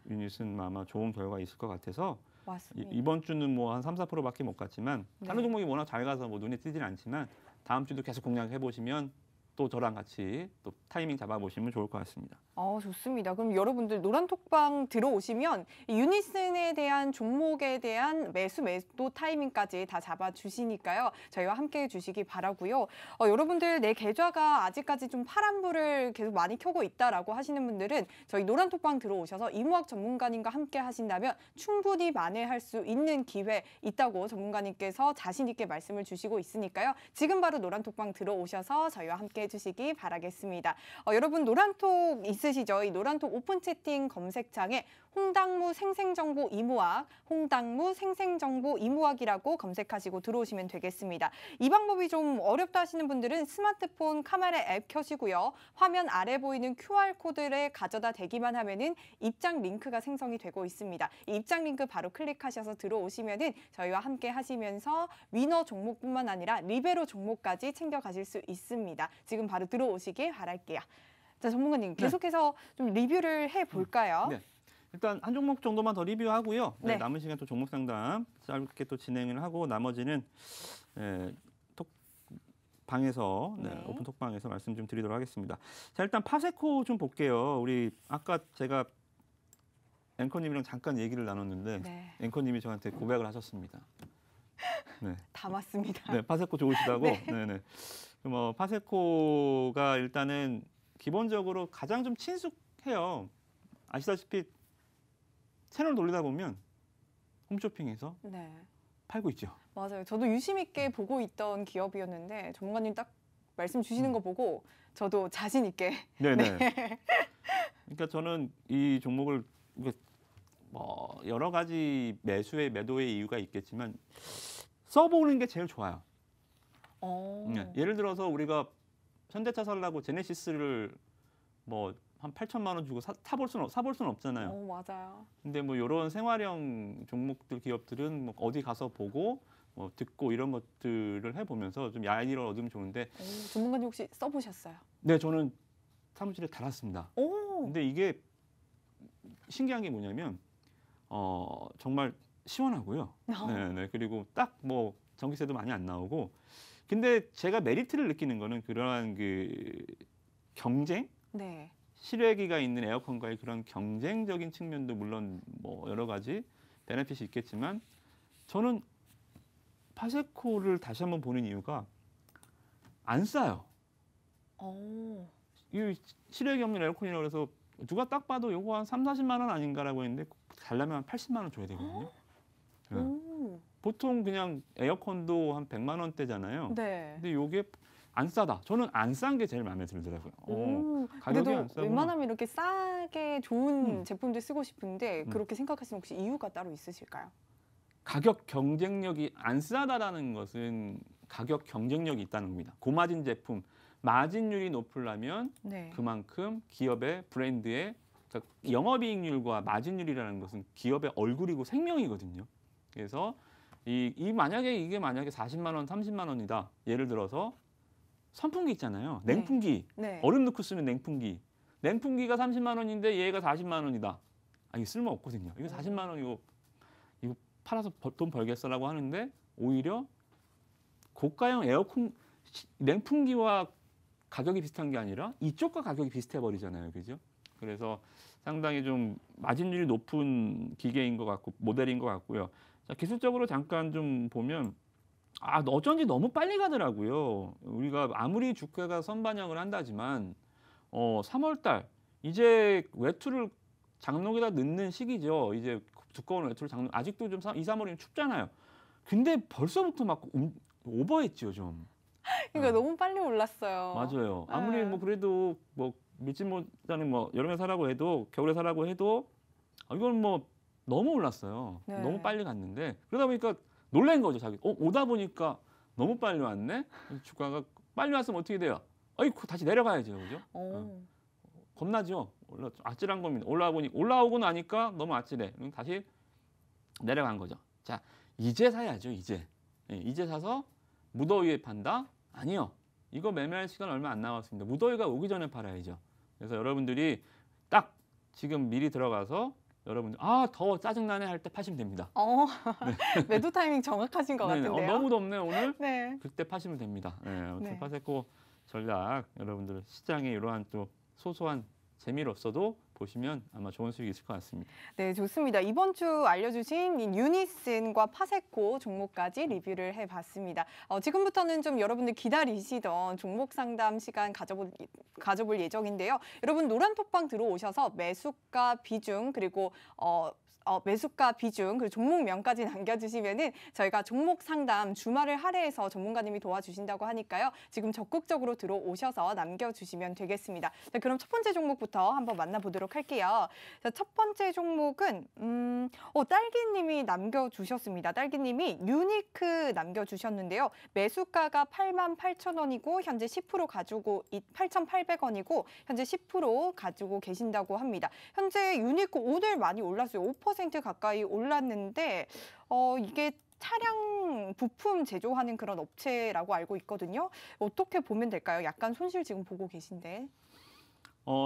유닛은 아마 좋은 결과 있을 것 같아서 맞습니다. 이번 주는 뭐 한 3, 4%밖에 못 갔지만 다른 네. 종목이 워낙 잘 가서 뭐 눈에 띄지는 않지만 다음 주도 계속 공략해 보시면 또 저랑 같이 또 타이밍 잡아보시면 좋을 것 같습니다. 좋습니다. 그럼 여러분들 노란톡방 들어오시면 이 유니슨에 대한 종목에 대한 매도 타이밍까지 다 잡아주시니까요. 저희와 함께 해주시기 바라고요. 여러분들 내 계좌가 아직까지 좀 파란불을 계속 많이 켜고 있다라고 하시는 분들은 저희 노란톡방 들어오셔서 이무학 전문가님과 함께 하신다면 충분히 만회할 수 있는 기회 있다고 전문가님께서 자신 있게 말씀을 주시고 있으니까요. 지금 바로 노란톡방 들어오셔서 저희와 함께 해주시기 바라겠습니다. 여러분 노란톡 있으시죠? 이 노란톡 오픈 채팅 검색창에 홍당무 생생정보 이무학, 홍당무 생생정보 이무학이라고 검색하시고 들어오시면 되겠습니다. 이 방법이 좀 어렵다 하시는 분들은 스마트폰 카메라 앱 켜시고요. 화면 아래 보이는 QR코드를 가져다 대기만 하면은 입장 링크가 생성이 되고 있습니다. 이 입장 링크 바로 클릭하셔서 들어오시면은 저희와 함께 하시면서 위너 종목뿐만 아니라 리베로 종목까지 챙겨가실 수 있습니다. 지금 바로 들어오시길 바랄게요. 자, 전문가님 계속해서 좀 리뷰를 해볼까요? 네. 일단 한 종목 정도만 더 리뷰하고요. 네, 네. 남은 시간 또 종목 상담 짧게 또 진행을 하고 나머지는 방에서 네. 오픈 톡방에서 말씀 좀 드리도록 하겠습니다. 자, 일단 파세코 좀 볼게요. 우리 아까 제가 앵커님이랑 잠깐 얘기를 나눴는데 네. 앵커님이 저한테 고백을 하셨습니다. 네. 다 맞습니다. 네, 파세코 좋으시다고. 네. 네, 네. 뭐 파세코가 일단은 기본적으로 가장 좀 친숙해요. 아시다시피 채널 돌리다 보면 홈쇼핑에서 네. 팔고 있죠. 맞아요. 저도 유심 있게 보고 있던 기업이었는데 전문가님 딱 말씀 주시는 거 보고 저도 자신 있게 네네. 그러니까 저는 이 종목을 뭐 여러 가지 매도의 이유가 있겠지만 써보는 게 제일 좋아요. 예를 들어서 우리가 현대차 살라고 제네시스를 뭐 한 8천만 원 주고 사볼 수는 없잖아요. 맞아요. 근데 뭐 이런 생활형 종목들 기업들은 뭐 어디 가서 보고 뭐 듣고 이런 것들을 해보면서 좀 아이디어를 얻으면 좋은데. 전문가님 혹시 써보셨어요? 네, 저는 사무실에 달았습니다. 오. 근데 이게 신기한 게 뭐냐면 정말 시원하고요. 네. 그리고 딱 뭐 전기세도 많이 안 나오고. 근데 제가 메리트를 느끼는 거는 그러한 그 경쟁, 네. 실외기가 있는 에어컨과의 그런 경쟁적인 측면도 물론 뭐 여러 가지 베네핏이 있겠지만 저는 파세코를 다시 한번 보는 이유가 안 싸요. 이 실외기 없는 에어컨이라고 해서 누가 딱 봐도 요거 한 3, 40만 원 아닌가라고 했는데 가려면 한 80만 원 줘야 되거든요. 네. 오. 보통 그냥 에어컨도 한 100만 원대잖아요. 네. 근데 요게 안 싸다. 저는 안 싼 게 제일 마음에 들더라고요. 오, 가격이 안 그래도 싸구나. 웬만하면 이렇게 싸게 좋은 음. 제품들 쓰고 싶은데 음. 그렇게 생각하시는 혹시 이유가 따로 있으실까요? 가격 경쟁력이 안 싸다라는 것은 가격 경쟁력이 있다는 겁니다. 고마진 제품, 마진율이 높으려면 네. 그만큼 기업의 브랜드의 그러니까 영업이익률과 마진율이라는 것은 기업의 얼굴이고 생명이거든요. 그래서 만약에 이게 40만 원, 30만 원이다. 예를 들어서 선풍기 있잖아요. 네. 냉풍기. 네. 얼음 넣고 쓰는 냉풍기. 냉풍기가 30만 원인데 얘가 40만 원이다. 이게 쓸모 없거든요. 이거 40만 원이고 이거 팔아서 돈 벌겠어라고 하는데 오히려 고가형 에어컨 냉풍기와 가격이 비슷한 게 아니라 이쪽과 가격이 비슷해 버리잖아요. 그죠? 그래서 상당히 좀 마진율이 높은 기계인 것 같고 모델인 것 같고요. 자, 기술적으로 잠깐 좀 보면 어쩐지 너무 빨리 가더라고요. 우리가 아무리 주가가 선반영을 한다지만 3월 달 이제 외투를 장롱에다 넣는 시기죠. 이제 두꺼운 외투를 아직도 좀 2, 3월이면 춥잖아요. 근데 벌써부터 막 오버했죠, 좀. 그러니까 너무 빨리 올랐어요. 맞아요. 아무리 네. 뭐 그래도 뭐 믿지 못하는 뭐 여름에 사라고 해도 겨울에 사라고 해도 이건 뭐 너무 올랐어요. 네. 너무 빨리 갔는데 그러다 보니까 놀란 거죠, 자기. 오다 보니까 너무 빨리 왔네. 주가가 빨리 왔으면 어떻게 돼요? 아이고 다시 내려가야죠, 그죠? 오. 겁나죠. 아찔한 겁니다. 올라오고 나니까 너무 아찔해. 그럼 다시 내려간 거죠. 자, 이제 사야죠, 이제. 이제 사서 무더위에 판다? 아니요. 이거 매매할 시간 얼마 안 남았습니다. 무더위가 오기 전에 팔아야죠. 그래서 여러분들이 딱 지금 미리 들어가서 여러분들 더워 짜증나네 할 때 파시면 됩니다. 매도 타이밍 정확하신 것 네네. 같은데요. 너무 덥네 오늘. 네. 그때 파시면 됩니다. 아무튼 네. 파세코 전략 여러분들 시장의 이러한 또 소소한 재미로서도 보시면 아마 좋은 수익이 있을 것 같습니다. 네, 좋습니다. 이번 주 알려주신 이 유니슨과 파세코 종목까지 리뷰를 해봤습니다. 지금부터는 좀 여러분들 기다리시던 종목 상담 시간 가져볼 예정인데요. 여러분 노란 톡방 들어오셔서 매수가 비중 그리고 매수가 비중 그리고 종목명까지 남겨주시면은 저희가 종목 상담 주말을 할애해서 전문가님이 도와주신다고 하니까요. 지금 적극적으로 들어오셔서 남겨주시면 되겠습니다. 자, 그럼 첫 번째 종목부터 한번 만나보도록 할게요. 자, 첫 번째 종목은 딸기님이 남겨주셨습니다. 딸기님이 유니크 남겨주셨는데요. 매수가가 88,000원이고 현재 10% 가지고 8,800원이고 현재 10% 가지고 계신다고 합니다. 현재 유니크 오늘 많이 올랐어요. 5% 가까이 올랐는데 이게 차량 부품 제조하는 그런 업체라고 알고 있거든요. 어떻게 보면 될까요? 약간 손실 지금 보고 계신데.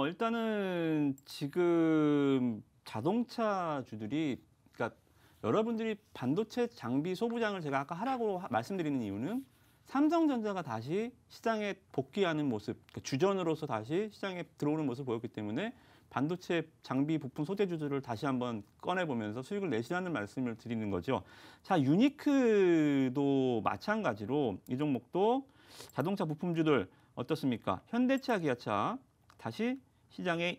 일단은 지금 자동차주들이 그러니까 여러분들이 반도체 장비 소부장을 제가 아까 하라고 말씀드리는 이유는 삼성전자가 다시 시장에 복귀하는 모습, 그러니까 주전으로서 다시 시장에 들어오는 모습을 보였기 때문에 반도체 장비 부품 소재주들을 다시 한번 꺼내보면서 수익을 내시라는 말씀을 드리는 거죠. 자, 유니크도 마찬가지로 이 종목도 자동차 부품주들 어떻습니까? 현대차, 기아차 다시 시장에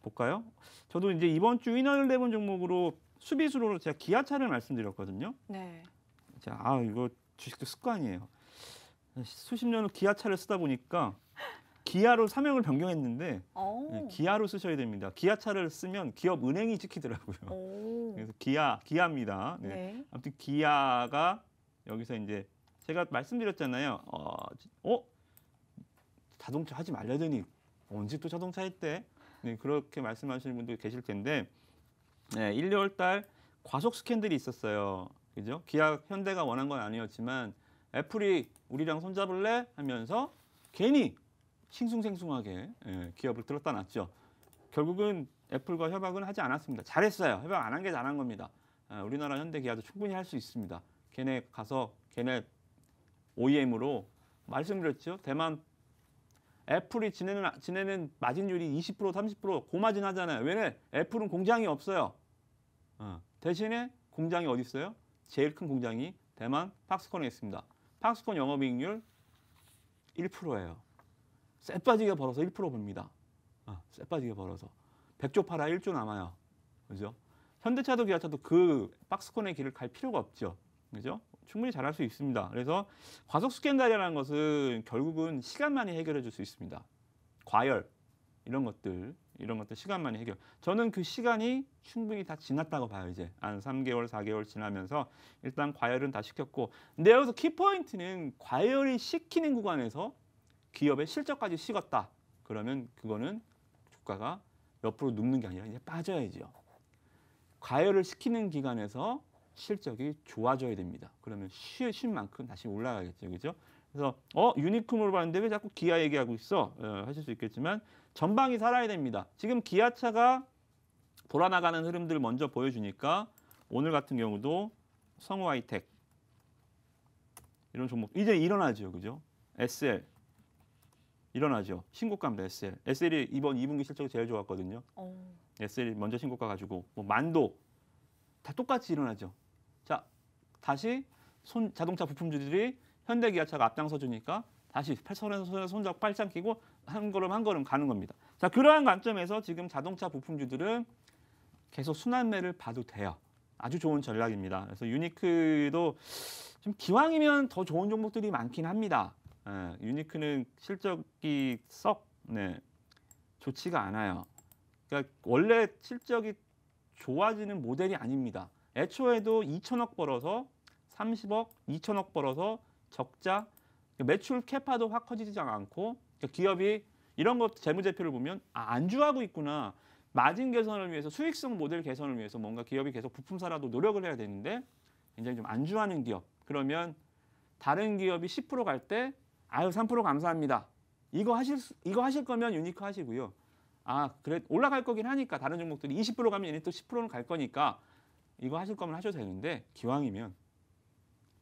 볼까요? 저도 이제 이번 주 위너를 내본 종목으로 수비수로 제가 기아차를 말씀드렸거든요. 네. 자, 이거 주식도 습관이에요. 수십 년을 기아차를 쓰다 보니까 기아로 사명을 변경했는데 기아로 쓰셔야 됩니다. 기아차를 쓰면 기업 은행이 찍히더라고요. 그래서 기아입니다. 네. 네. 아무튼 기아가 여기서 이제 제가 말씀드렸잖아요. 자동차 하지 말라더니 언제 또 자동차 했대? 네, 그렇게 말씀하시는 분도 계실 텐데 1, 2월 달 과속 스캔들이 있었어요. 그죠? 기아, 현대가 원한 건 아니었지만 애플이 우리랑 손잡을래? 하면서 괜히 싱숭생숭하게 기업을 들었다 놨죠. 결국은 애플과 협약은 하지 않았습니다. 잘했어요. 협약 안 한 게 잘한 겁니다. 우리나라 현대 기아도 충분히 할 수 있습니다. 걔네 OEM으로 말씀드렸죠. 대만 애플이 지내는 마진율이 20% 30% 고마진 하잖아요. 왜냐? 애플은 공장이 없어요. 대신에 공장이 어디 있어요? 제일 큰 공장이 대만 팍스콘에 있습니다. 팍스콘 영업이익률 1%예요. 쎄 빠지게 벌어서 1% 봅니다. 쎄 빠지게 벌어서. 100조 팔아 1조 남아요. 그죠? 현대차도 기아차도 그 박스콘의 길을 갈 필요가 없죠. 그죠? 충분히 잘할 수 있습니다. 그래서 과속 스캔들이라는 것은 결국은 시간만이 해결해 줄 수 있습니다. 과열 이런 것들 시간만이 해결. 저는 그 시간이 충분히 다 지났다고 봐요. 이제 한 3개월, 4개월 지나면서 일단 과열은 다 시켰고, 근데 여기서 키포인트는 과열이 시키는 구간에서 기업의 실적까지 식었다. 그러면 그거는 주가가 옆으로 눕는 게 아니라 이제 빠져야죠. 과열을 시키는 기간에서 실적이 좋아져야 됩니다. 그러면 쉰 만큼 다시 올라가겠죠, 그죠? 그래서 유니크 물어봤는데 왜 자꾸 기아 얘기하고 있어? 하실 수 있겠지만 전방이 살아야 됩니다. 지금 기아차가 돌아나가는 흐름들을 먼저 보여주니까 오늘 같은 경우도 성우 하이텍 이런 종목 이제 일어나죠, 그죠? SL 일어나죠. 신고가입니다. SL이 이번 2분기 실적이 제일 좋았거든요. SL이 먼저 신고가 가지고 뭐 만도 다 똑같이 일어나죠. 자, 다시 자동차 부품주들이 현대기아차가 앞장서 주니까 다시 손에서 손잡고 팔짱 끼고 한 걸음 가는 겁니다. 자, 그러한 관점에서 지금 자동차 부품주들은 계속 순환매를 봐도 돼요. 아주 좋은 전략입니다. 그래서 유니크도 좀 기왕이면 더 좋은 종목들이 많긴 합니다. 유니크는 실적이 썩 좋지가 않아요. 그러니까 원래 실적이 좋아지는 모델이 아닙니다. 애초에도 2천억 벌어서 30억, 2천억 벌어서 적자, 매출 캐파도 확 커지지 않고 그러니까 기업이 이런 것 재무제표를 보면 안주하고 있구나. 마진 개선을 위해서 수익성 모델 개선을 위해서 뭔가 기업이 계속 부품사라도 노력을 해야 되는데 굉장히 좀 안주하는 기업. 그러면 다른 기업이 10% 갈 때 아유 3% 감사합니다. 이거 하실 거면 유니크 하시고요. 그래 올라갈 거긴 하니까 다른 종목들이 20% 가면 얘네 또 10%는 갈 거니까 이거 하실 거면 하셔도 되는데 기왕이면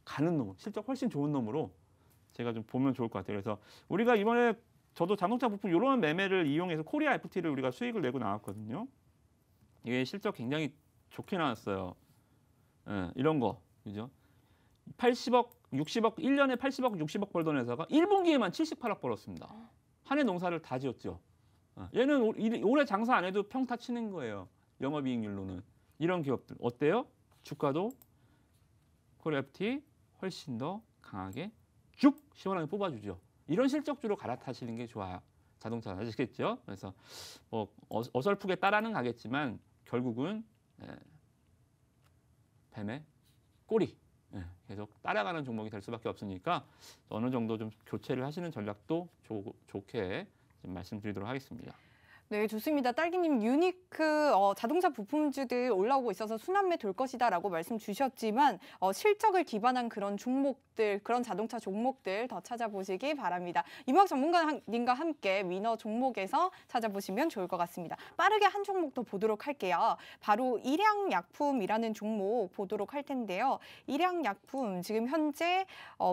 가는 놈, 실적 훨씬 좋은 놈으로 제가 좀 보면 좋을 것 같아요. 그래서 우리가 이번에 저도 자동차 부품 이런 매매를 이용해서 코리아 FT를 우리가 수익을 내고 나왔거든요. 이게 실적 굉장히 좋게 나왔어요. 이런 거, 그죠? 80억, 60억, 1년에 80억, 60억 벌던 회사가 1분기에만 78억 벌었습니다. 한 해 농사를 다 지었죠. 얘는 올해 장사 안 해도 평타 치는 거예요. 영업이익률로는. 이런 기업들 어때요? 주가도 코리아 FT 훨씬 더 강하게 쭉 시원하게 뽑아주죠. 이런 실적주로 갈아타시는 게 좋아요. 자동차 아시겠죠? 그래서 어설프게 따라는 가겠지만 결국은 뱀의 꼬리 계속 따라가는 종목이 될 수밖에 없으니까 어느 정도 좀 교체를 하시는 전략도 좋게 좀 말씀드리도록 하겠습니다. 네, 좋습니다. 딸기님 유니크 자동차 부품주들 올라오고 있어서 순환매 돌 것이다라고 말씀 주셨지만 실적을 기반한 그런 종목들, 그런 자동차 종목들 더 찾아보시기 바랍니다. 이막 전문가님과 함께 위너 종목에서 찾아보시면 좋을 것 같습니다. 빠르게 한 종목 더 보도록 할게요. 바로 일양약품이라는 종목 보도록 할 텐데요. 일양약품 지금 현재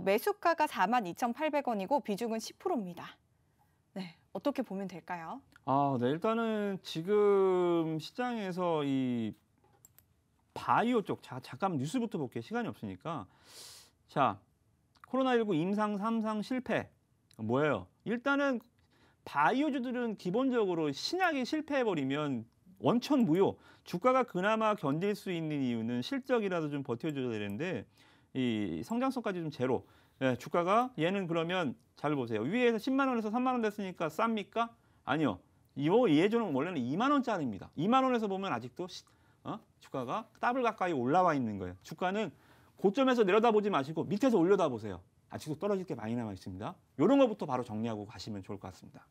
매수가가 42,800원이고 비중은 10%입니다. 네, 어떻게 보면 될까요? 네, 일단은 지금 시장에서 이 바이오 쪽, 잠깐 뉴스부터 볼게요. 시간이 없으니까. 자, 코로나19 임상 3상 실패. 뭐예요? 일단은 바이오주들은 기본적으로 신약이 실패해버리면 원천무효. 주가가 그나마 견딜 수 있는 이유는 실적이라도 좀 버텨줘야 되는데 이 성장성까지 좀 제로. 주가가 얘는 그러면 잘 보세요. 위에서 10만 원에서 3만 원 됐으니까 쌉니까? 아니요. 이 예전은 원래는 2만 원짜리입니다. 2만 원에서 보면 아직도 주가가 더블 가까이 올라와 있는 거예요. 주가는 고점에서 내려다보지 마시고 밑에서 올려다보세요. 아직도 떨어질 게 많이 남아 있습니다. 이런 것부터 바로 정리하고 가시면 좋을 것 같습니다.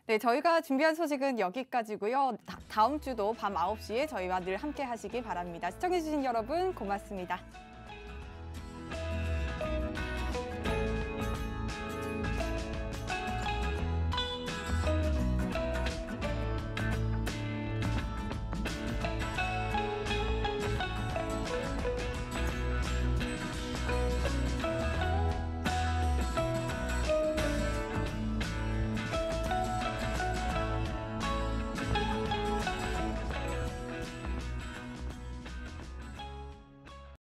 네, 저희가 준비한 소식은 여기까지고요. 다음 주도 밤 9시에 저희와 늘 함께 하시기 바랍니다. 시청해주신 여러분 고맙습니다.